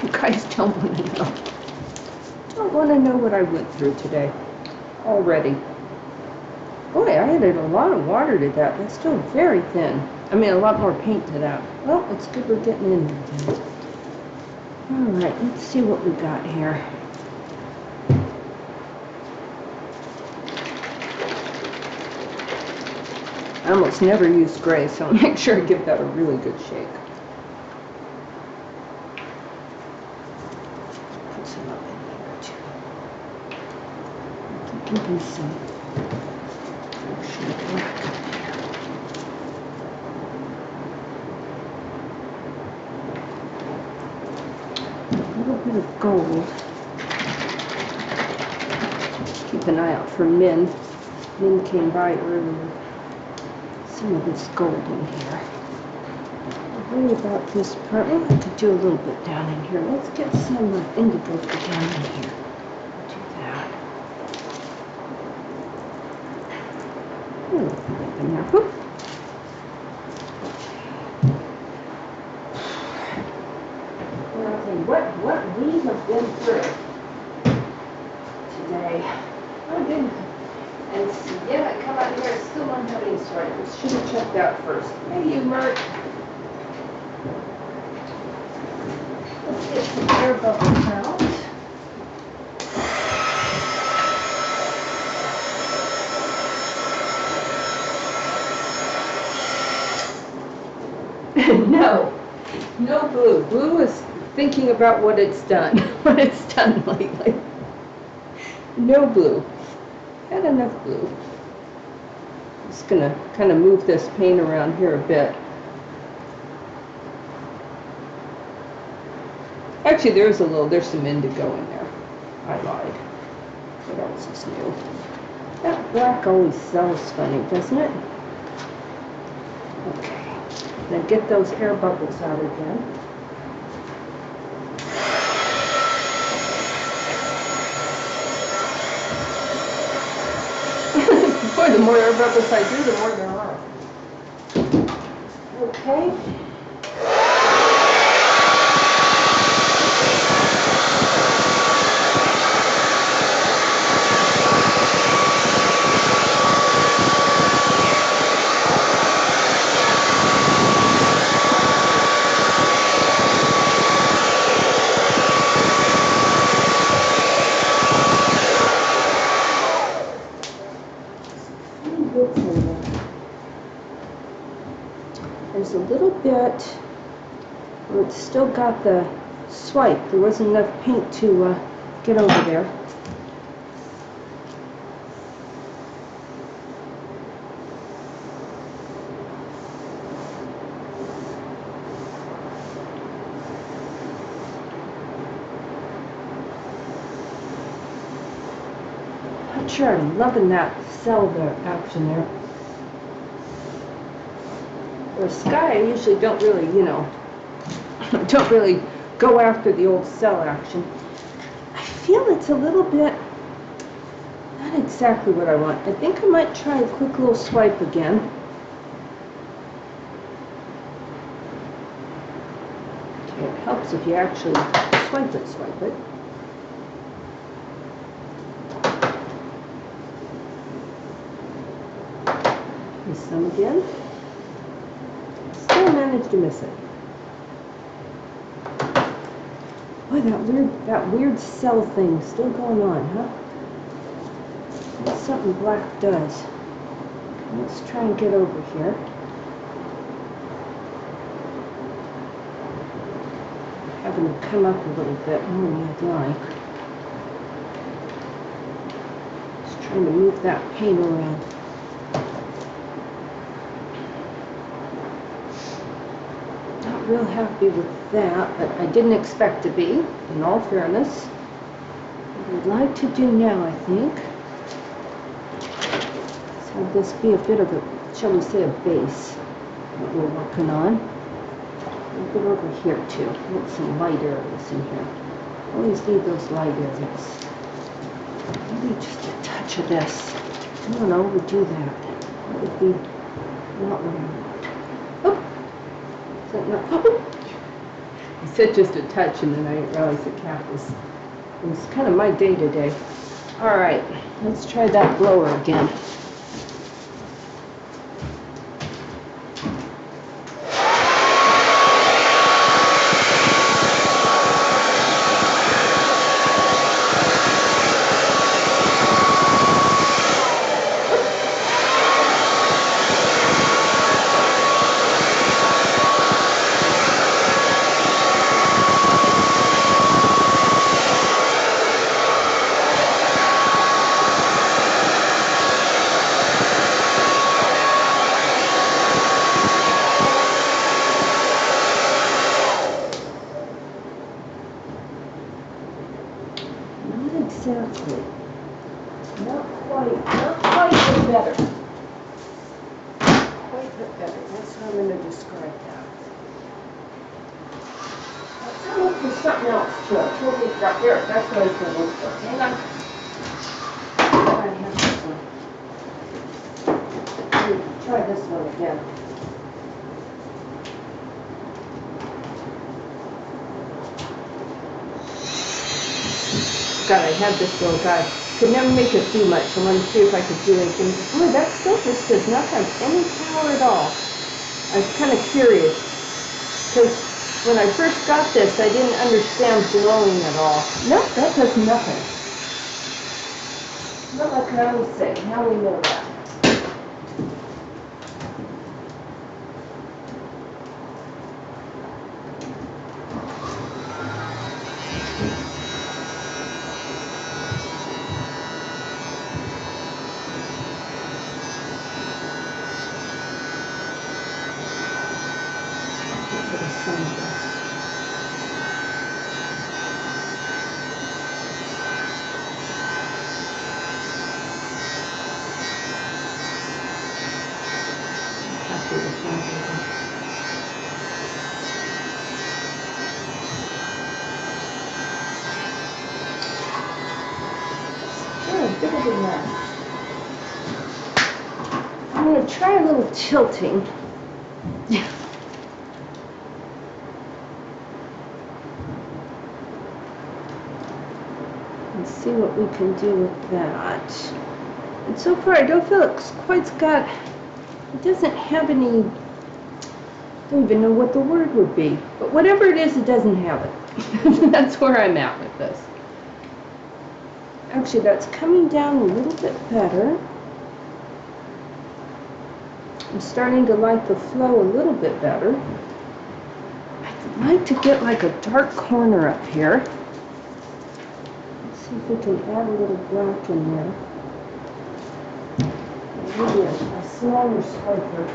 You guys don't want to know. Don't want to know what I went through today already. Boy, I added a lot of water to that. That's still very thin. I mean, a lot more paint to that. Well, it's good we're getting in there then. All right, let's see what we got here. I almost never use gray, so I'll make sure I give that a really good shake. Put some up in there too. Give me some black up here. A little bit of gold. Keep an eye out for Min. Min came by earlier. Some of this gold in here. I'll worry about this part. Oh, I could do a little bit down in here. Let's get some indigo down in here. Do that. A little bit up in there. Whoop. Well, I'll tell you what we have been through today. Oh, goodness. And see, yeah, I come out here, I still don't have any started. We should have checked that first. Hey, you, Mert. Let's get some air bubbles out. No blue. Blue is thinking about what it's done, what it's done lately. No blue. Had enough blue. Just gonna kind of move this paint around here a bit. Actually, there's some indigo in there. I lied. What else is new? That black always sells funny, doesn't it? Okay. Then get those air bubbles out again. Boy, the more air bubbles I do, the more there are. Okay. There's a little bit where it's still got the swipe. There wasn't enough paint to get over there. Not sure I'm loving that cell there action there. For sky, I usually don't really, don't really go after the old cell action. I feel it's a little bit, not exactly what I want. I think I might try a quick little swipe again. Okay, it helps if you actually swipe it. Miss some again. Still managed to miss it. Boy, that weird cell thing still going on, huh? That's something black does. Let's try and get over here. Having to come up a little bit more than I'd like. Just trying to move that paint around. Real happy with that, but I didn't expect to be, in all fairness. What I'd like to do now, I think, is have this be a bit of a, shall we say, a base that we're working on. A bit over here too. I want some light areas in here. Always need those light areas. Maybe just a touch of this. I don't want to overdo that. That would be not what I want. Oh! Is that not? Oh. I said just a touch, and then I didn't realize the cap was, it was kind of my day today. All right, let's try that blower again. Exactly. Not quite but better. Quite but better. That's how I'm going to describe that. I'm looking for something else too. I told you right there. That's what I was going to look for. Hang on. I have this one. Let me try this one again. God, I had this little guy. Could never make it do much. I wanted to see if I could do anything. Boy, that still just does not have any power at all. I was kind of curious. Because when I first got this, I didn't understand blowing at all. Nope, that does nothing. Not like I always say. Now we know that. I'm going to try a little tilting. And see what we can do with that. And so far I don't feel it's quite got, it doesn't have any, I don't even know what the word would be. But whatever it is, it doesn't have it. That's where I'm at with this. Actually, that's coming down a little bit better. I'm starting to like the flow a little bit better. I'd like to get like a dark corner up here. Let's see if we can add a little black in there. Maybe a smaller swiper.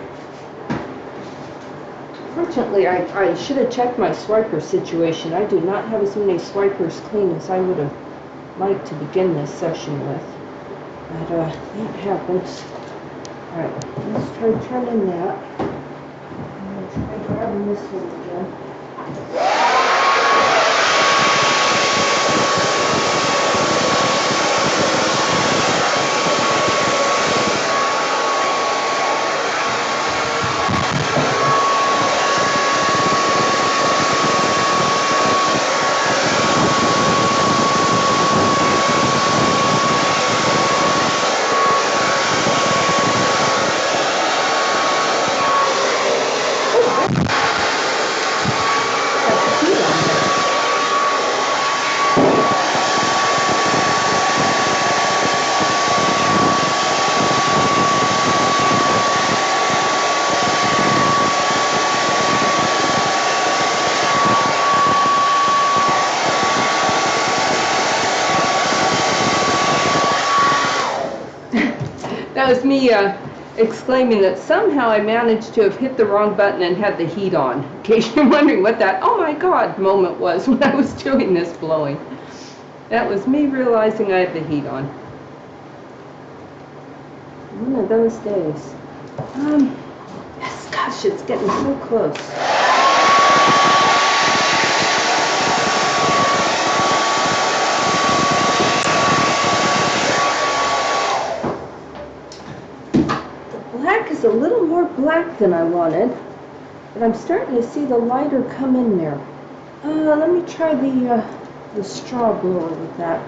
Fortunately, I should have checked my swiper situation. I do not have as many swipers clean as I would have liked to begin this session with. But that happens. Alright, let's try turning that. I'm going to try grabbing this one again. That was me exclaiming that somehow I managed to have hit the wrong button and had the heat on. In case you're wondering what that oh my god moment was when I was doing this blowing. That was me realizing I had the heat on. One of those days. Yes, gosh, it's getting so close. A little more black than I wanted, but I'm starting to see the lighter come in there. Let me try the straw blower with that.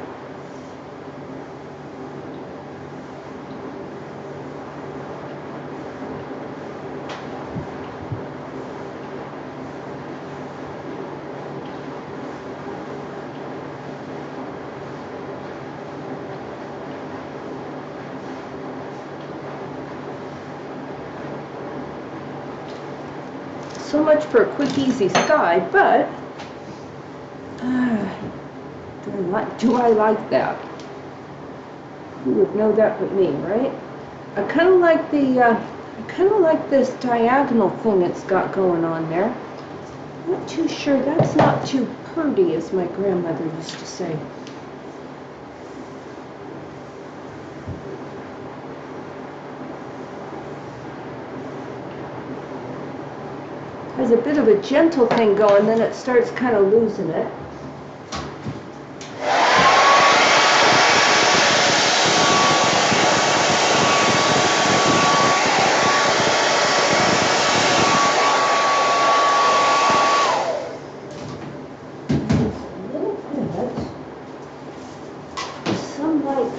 So much for a quick, easy sky, but do I like that? Who would know that but me, right? I kind of like this diagonal thing it's got going on there. Not too sure. That's not too purdy, as my grandmother used to say. Has a bit of a gentle thing going, then it starts kind of losing it.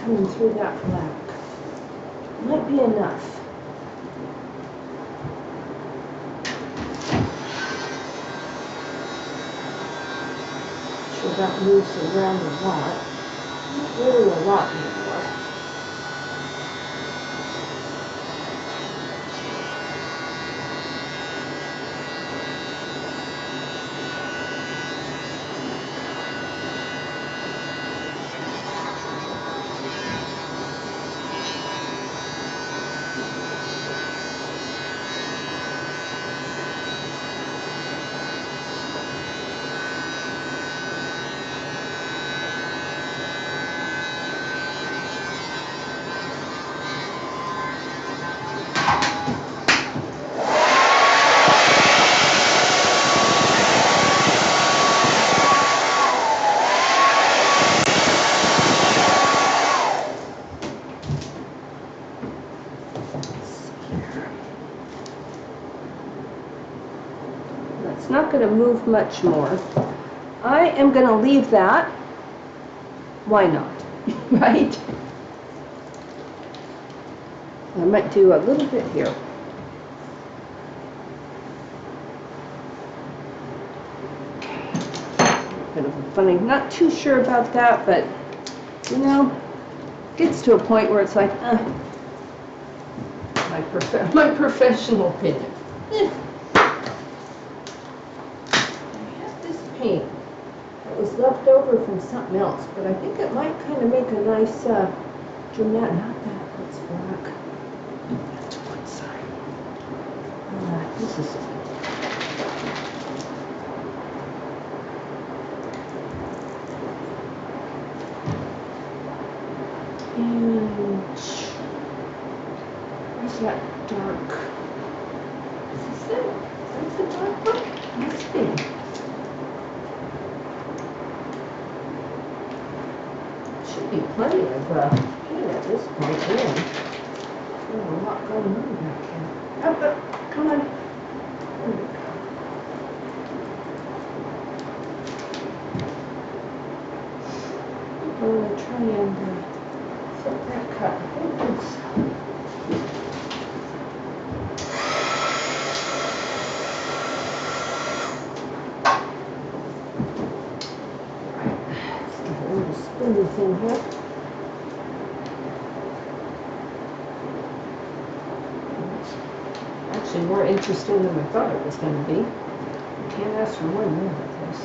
Coming through that black might be enough. Sure, that moves around a lot. Not really a lot anymore. It's not going to move much more. I am going to leave that. Why not? Right? I might do a little bit here. Bit of a funny, not too sure about that, but you know, gets to a point where it's like, my professional opinion. Paint that was left over from something else, but I think it might kind of make a nice dramatic. Not that, that's black. That's one side. This is and where's that dark? Is this it? Is that the dark one? Must be. Be plenty of paint at this point. There's a lot going on back here. Up, come on. There we go. I'm going to try and flip that cut. I think it's in here. Actually more interesting than I thought it was going to be. You can't ask for more than that with this.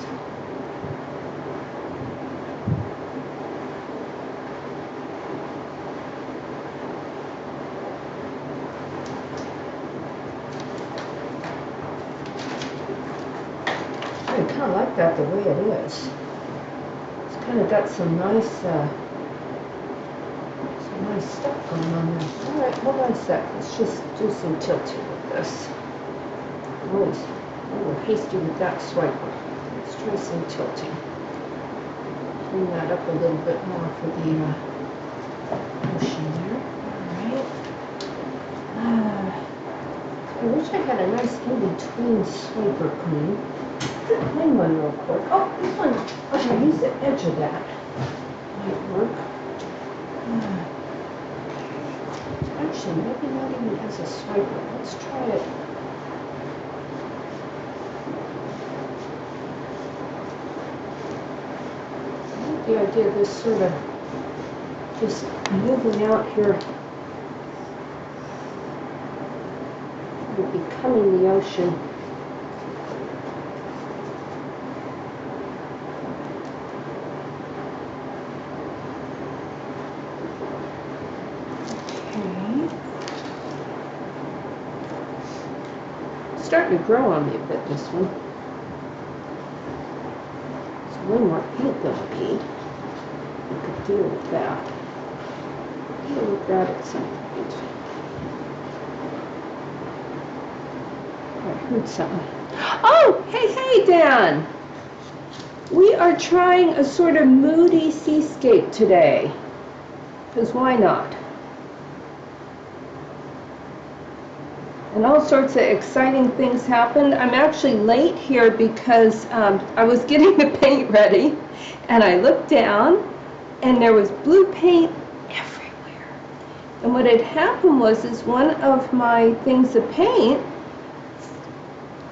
I kind of like that the way it is. Kind of got some nice stuff going on there. All right, hold on a sec. Let's just do some tilting with this. I'm always a little hasty with that swiper. Let's try some tilting. Bring that up a little bit more for the motion there. All right. I wish I had a nice in-between swiper clean. the plain one real quick. Oh, this one. Okay, use the edge of that. Might work. Actually, maybe not even as a swiper. Let's try it. I like the idea of this sort of just moving out here. Becoming the ocean. Okay. It's starting to grow on me a bit, this one. There's way more paint than I need. I could deal with that. Deal with that at some point. I heard something. Oh, hey, Dan. We are trying a sort of moody seascape today. Because why not? And all sorts of exciting things happened. I'm actually late here because I was getting the paint ready. And I looked down and there was blue paint everywhere. And what had happened was one of my things of paint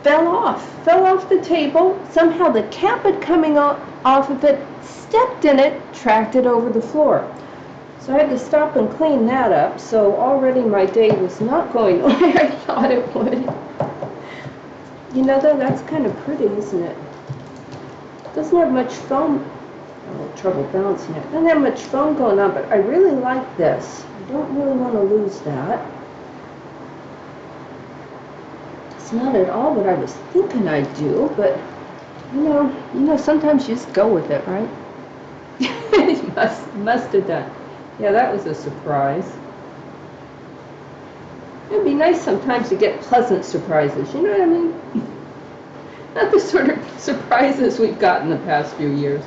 fell off the table. Somehow the cap had coming off of it, stepped in it, tracked it over the floor. So I had to stop and clean that up. So already my day was not going the way I thought it would. You know, though, that's kind of pretty, isn't it? Doesn't have much foam. A little trouble balancing it. Doesn't have much foam going on, but I really like this. I don't really want to lose that. It's not at all what I was thinking I'd do, but you know, sometimes you just go with it, right? You must have done. Yeah, that was a surprise. It'd be nice sometimes to get pleasant surprises, you know what I mean? Not the sort of surprises we've gotten the past few years.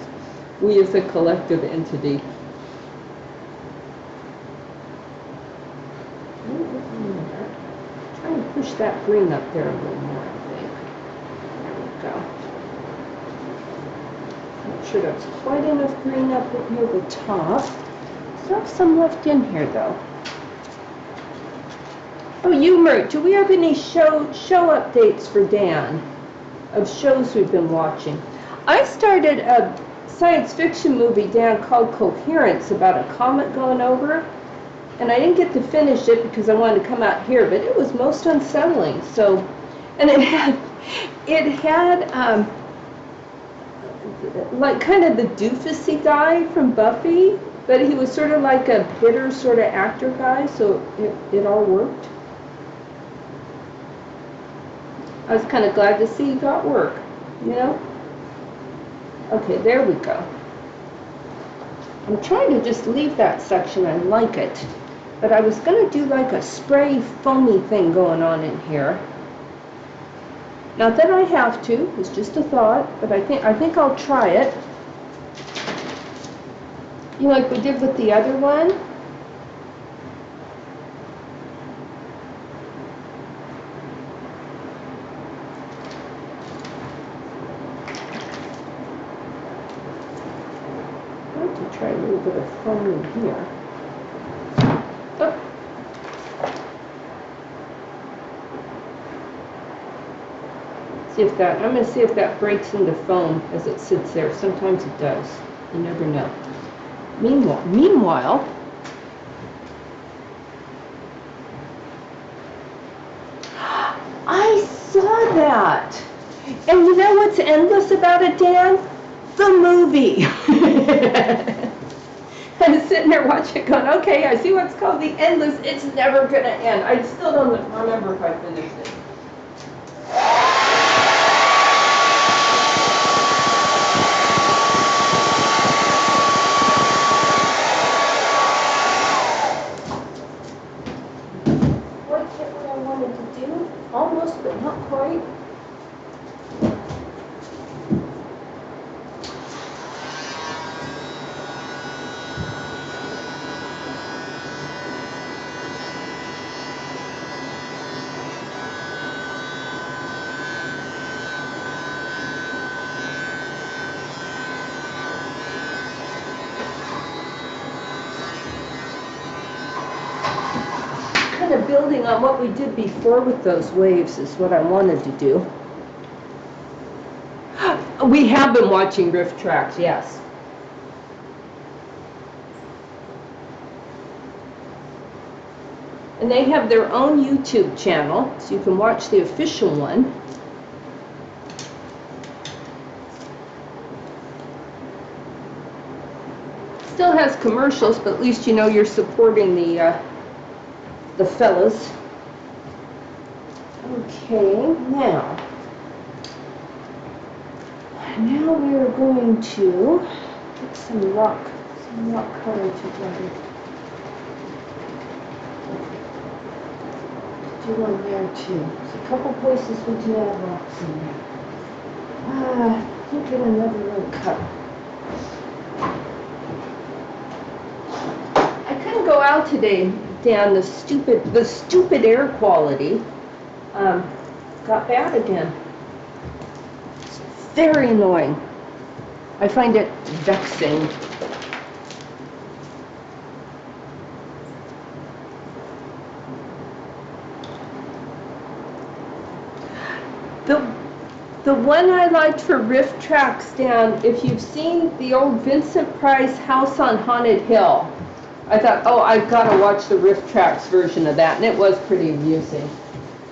We as a collective entity. Try and push that green up there a little more, I think. There we go. Not sure that's quite enough green up near the top. Still have some left in here, though. Oh, Mert, do we have any show updates for Dan of shows we've been watching? I started a science fiction movie, Dan, called Coherence, about a comet going over. And I didn't get to finish it because I wanted to come out here, but it was most unsettling. So, and it had like kind of the doofusy guy from Buffy, but he was sort of like a bitter sort of actor guy, so it all worked. I was kind of glad to see he got work, you know? Okay, there we go. I'm trying to just leave that section. I like it. But I was going to do like a spray foamy thing going on in here. Not that I have to, it's just a thought, but I think I'll try it. You know, like we did with the other one. I'm going to try a little bit of foam in here. Oh. I'm going to see if that breaks into foam as it sits there. Sometimes it does. You never know. Meanwhile, I saw that. And you know what's endless about it, Dan? The movie. I was sitting there watching it going, okay, I see what's called the endless. It's never going to end. I still don't remember if I finished it. Almost, but not quite. building on what we did before with those waves is what I wanted to do. We have been watching riff tracks, yes. And they have their own YouTube channel, so you can watch the official one. Still has commercials, but at least you know you're supporting the fellas. Okay, now we are going to get some rock color together. Do one there too. There's a couple places we do have rocks in there. Can't get another little color. I couldn't go out today, Dan. The stupid air quality got bad again. It's very annoying. I find it vexing. The one I liked for riff tracks, Dan, if you've seen the old Vincent Price House on Haunted Hill, I thought, oh, I've got to watch the riff tracks version of that, and it was pretty amusing.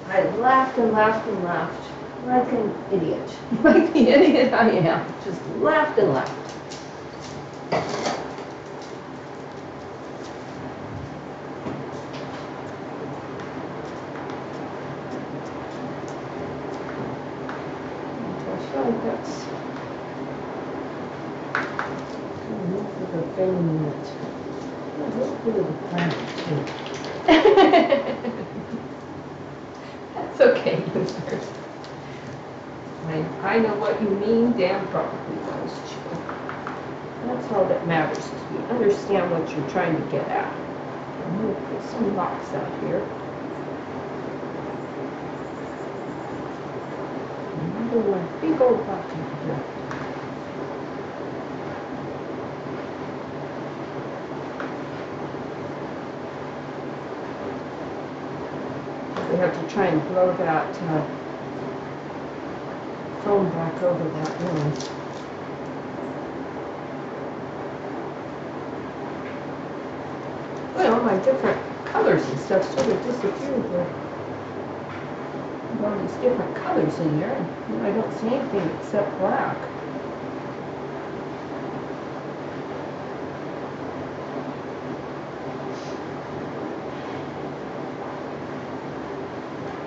I laughed and laughed and laughed, like an idiot. Like the idiot I am. Just laughed and laughed. I feel like that's enough of the vein in it. A little bit of the planet too. That's okay, listeners. I know what you mean. Dan probably does too. That's all that matters is we understand what you're trying to get at. I'm going to put some rocks out here. Another one, big old rock in here. We have to try and blow that foam back over that one. Well, my different colors and stuff sort of disappeared there. All these different colors in there, and I don't see anything except black.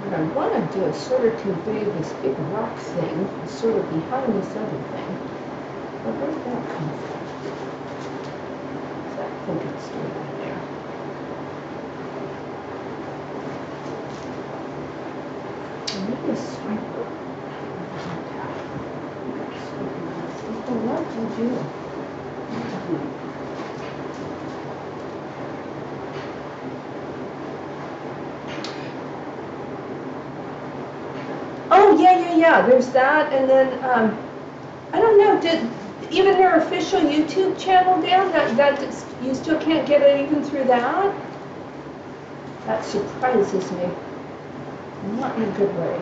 What I want to do is sort of convey this big rock thing sort of behind this other thing. But where did that come from? I think it's doing in there. Maybe a swiper. What did you do? Oh, yeah. There's that, and then, I don't know, did even their official YouTube channel down, you still can't get it even through that? That surprises me. Not in a good way.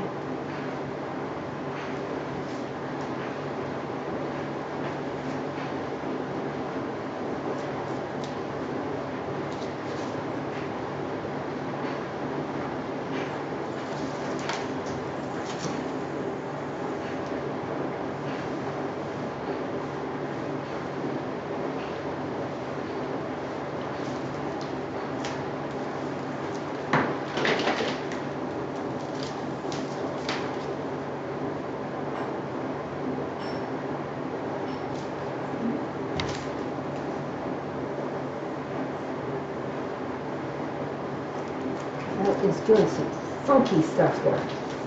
Is doing some funky stuff there.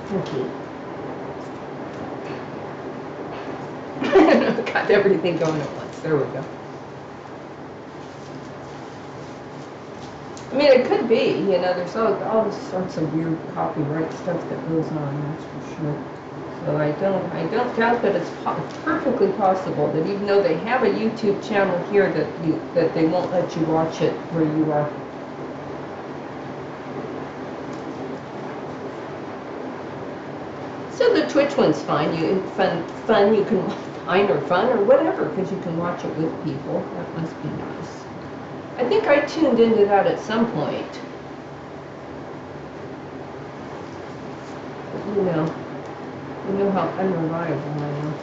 Funky. Got everything going at once. There we go. I mean, it could be, you know, there's all sorts of weird copyright stuff that goes on, that's for sure. So I don't doubt that it's perfectly possible that even though they have a YouTube channel here that they won't let you watch it where you are. So the Twitch one's fine. You fun. You can fine or fun or whatever, because you can watch it with people. That must be nice. I think I tuned into that at some point. But you know how unreliable I am.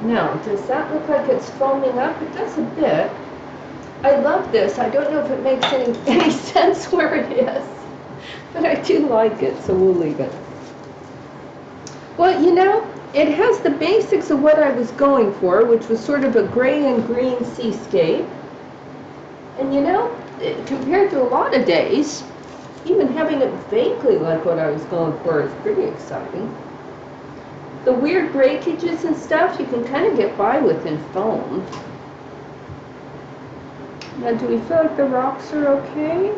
Now, does that look like it's foaming up? It does a bit. I love this. I don't know if it makes any sense where it is, but I do like it, so we'll leave it. Well, it has the basics of what I was going for, which was sort of a gray and green seascape. And compared to a lot of days, even having it vaguely like what I was going for is pretty exciting. The weird breakages and stuff you can kind of get by with in foam. Now, do we feel like the rocks are okay?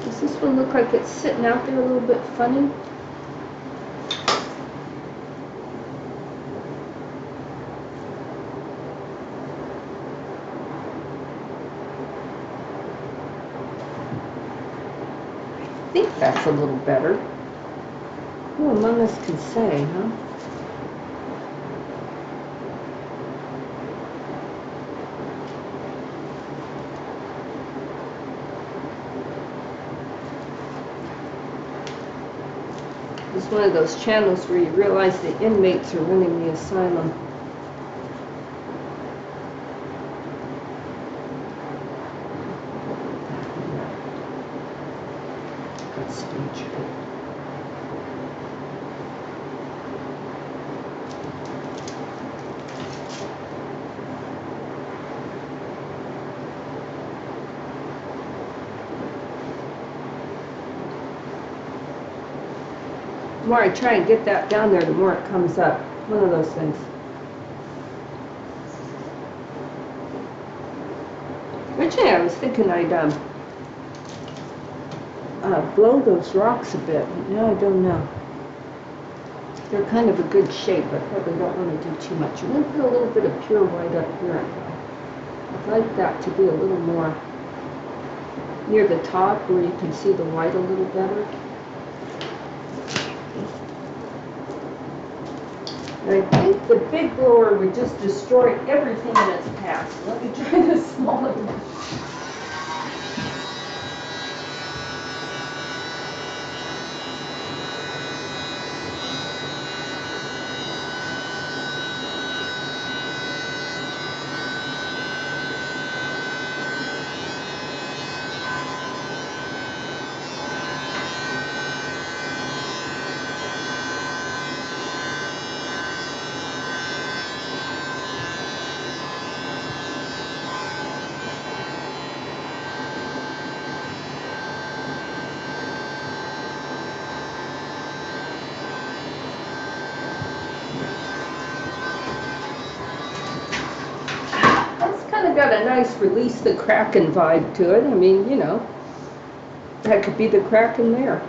Does this one look like it's sitting out there a little bit funny? I think that's a little better. Who among us can say, huh? It's one of those channels where you realize the inmates are running the asylum. That's stage. The more I try and get that down there, the more it comes up. One of those things. Originally, I was thinking I'd blow those rocks a bit, but now I don't know. They're kind of a good shape. I probably don't want to do too much. I'm going to put a little bit of pure white up here. I'd like that to be a little more near the top where you can see the white a little better. And I think the big blower would just destroy everything in its path. Let me try this smaller one. Got a nice release the Kraken vibe to it. I mean, that could be the Kraken there.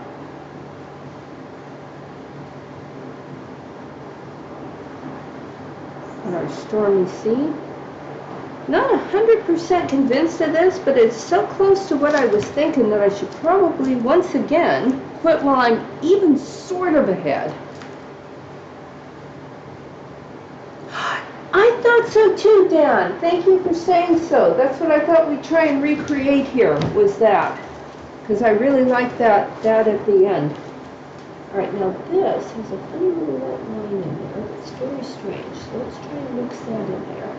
And our Stormy Sea. Not 100% convinced of this, but it's so close to what I was thinking that I should probably once again put while I'm even sort of ahead. I thought so too, Dan. Thank you for saying so. That's what I thought we'd try and recreate here, was that. Because I really like that at the end. All right, now this has a funny little white line in there. It's very strange. So let's try and mix that in there.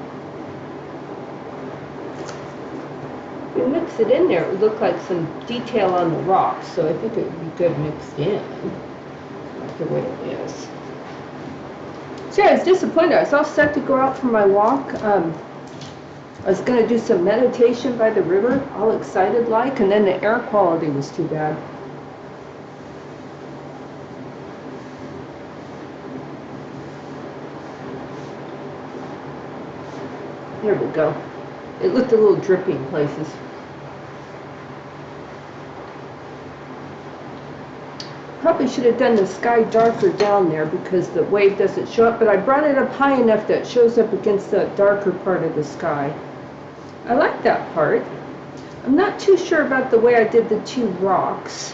If we mix it in there, it would look like some detail on the rocks. So I think it would be good mixed in. Like the way it is. So yeah, I was disappointed. I was all set to go out for my walk. I was going to do some meditation by the river, all excited like, and then the air quality was too bad. There we go. It looked a little drippy in places. probably should have done the sky darker down there because the wave doesn't show up, but I brought it up high enough that it shows up against the darker part of the sky. I like that part. I'm not too sure about the way I did the two rocks,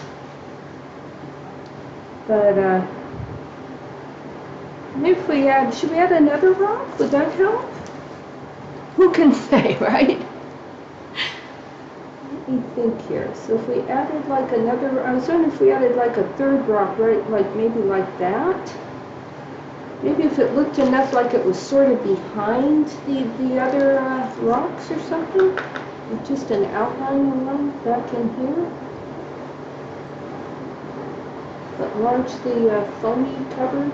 but maybe if we add, should we add another rock? Would that help? Who can say, right? Let me think here. So if we added like another, I was wondering if we added like a third rock, right? Like maybe like that. Maybe if it looked enough like it was sort of behind the other rocks or something. With just an outline one back in here. But largely foamy covered.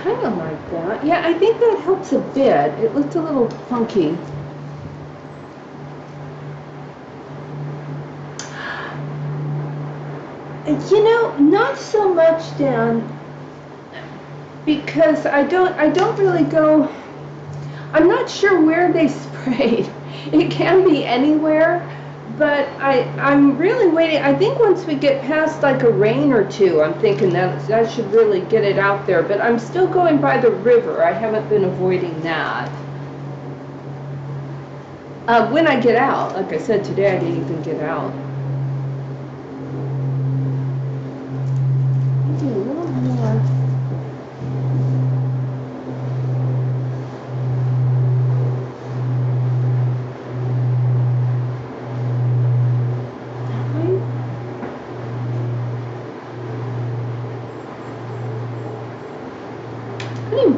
Kind of like that. Yeah, I think that helps a bit. It looked a little funky. You know, not so much down because I don't really go. I'm not sure where they sprayed. It can be anywhere. But I'm really waiting. I think once we get past like a rain or two, I'm thinking that should really get it out there. But I'm still going by the river. I haven't been avoiding that. When I get out, like I said today, I didn't even get out. Maybe a little more.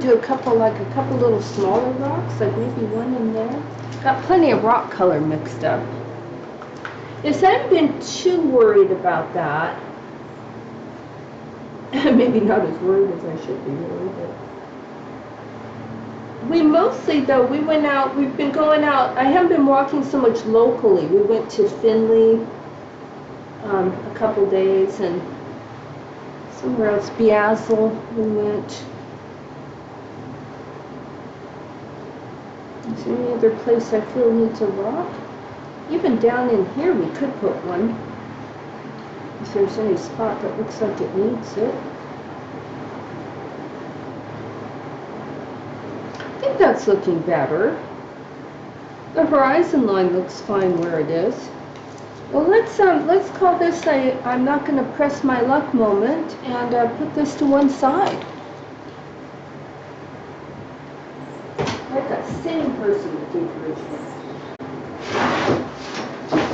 Do a couple little smaller rocks, like maybe one in there. Got plenty of rock color mixed up. Yes, I haven't been too worried about that. Maybe not as worried as I should be, really. But we mostly, though, we went out. We've been going out. I haven't been walking so much locally. We went to Findlay a couple days, and somewhere else, Beazel, we went. Is there any other place I feel needs a rock? Even down in here we could put one. If there's any spot that looks like it needs it. I think that's looking better. The horizon line looks fine where it is. Well, let's call this a I'm not going to press my luck moment and put this to one side. Like a sane person with encouragement.